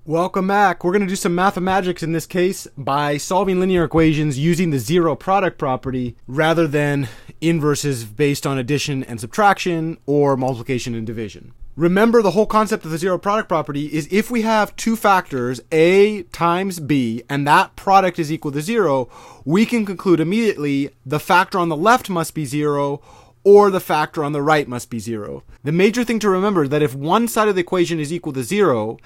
Welcome back. We're going to do some mathematics in this case by solving linear equations using the zero product property rather than inverses based on addition and subtraction or multiplication and division. Remember, the whole concept of the zero product property is if we have two factors, A times B, and that product is equal to zero, we can conclude immediately the factor on the left must be zero or the factor on the right must be zero. The major thing to remember is that if one side of the equation is equal to zero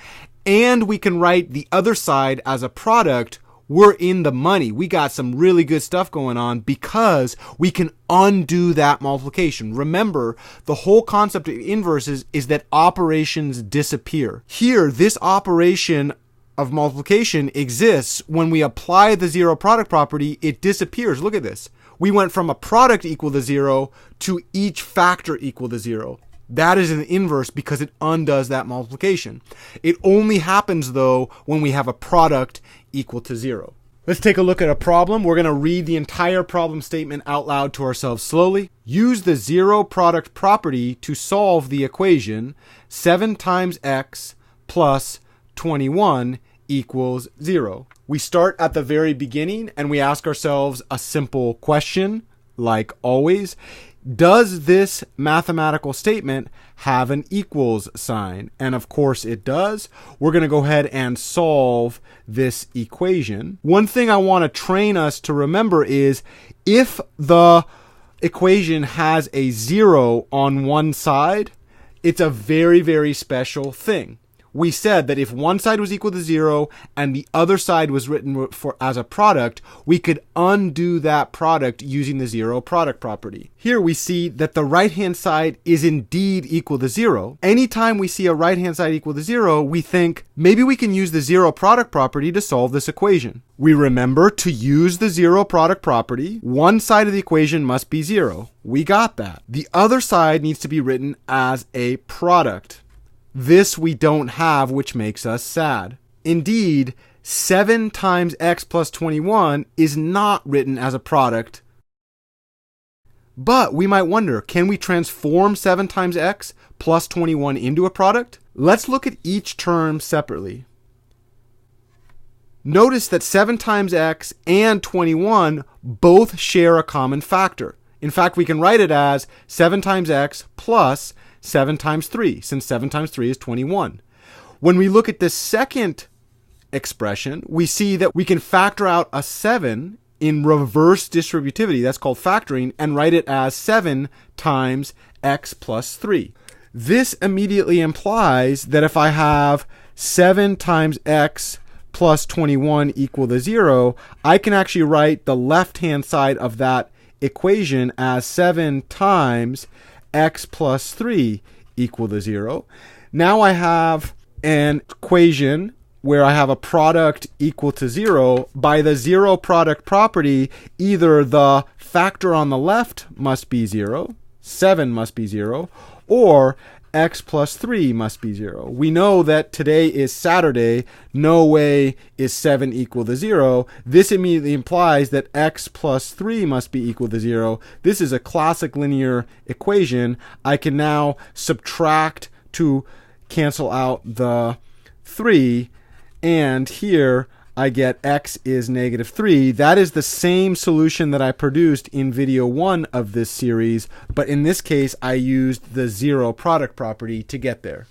and we can write the other side as a product, we're in the money. We got some really good stuff going on because we can undo that multiplication. Remember, the whole concept of inverses is that operations disappear. Here, this operation of multiplication exists. When we apply the zero product property, it disappears. Look at this. We went from a product equal to zero to each factor equal to zero. That is an inverse because it undoes that multiplication. It only happens, though, when we have a product equal to zero. Let's take a look at a problem. We're going to read the entire problem statement out loud to ourselves slowly. Use the zero product property to solve the equation 7 times x plus 21 equals 0. We start at the very beginning and we ask ourselves a simple question, like always. Does this mathematical statement have an equals sign? And of course it does. We're going to go ahead and solve this equation. One thing I want to train us to remember is if the equation has a 0 on one side, it's a very, very special thing. We said that if one side was equal to 0 and the other side was written as a product, we could undo that product using the zero product property. Here we see that the right-hand side is indeed equal to 0. Anytime we see a right-hand side equal to 0, we think maybe we can use the zero product property to solve this equation. We remember to use the zero product property, one side of the equation must be 0. We got that. The other side needs to be written as a product. This we don't have, which makes us sad. Indeed, 7 times x plus 21 is not written as a product. But we might wonder, can we transform 7 times x plus 21 into a product? Let's look at each term separately. Notice that 7 times x and 21 both share a common factor. In fact, we can write it as 7 times x plus 7 times 3, since 7 times 3 is 21. When we look at this second expression, we see that we can factor out a 7 in reverse distributivity, that's called factoring, and write it as 7 times x plus 3. This immediately implies that if I have 7 times x plus 21 equal to 0, I can actually write the left-hand side of that equation as 7 times x plus 3 equal to 0. Now I have an equation where I have a product equal to 0. By the zero product property, either the factor on the left must be 0, 7 must be 0, or x plus 3 must be 0. We know that today is Saturday. No way is 7 equal to 0. This immediately implies that x plus 3 must be equal to 0. This is a classic linear equation. I can now subtract to cancel out the 3, and here I get x is negative 3. That is the same solution that I produced in video 1 of this series, but in this case I used the zero product property to get there.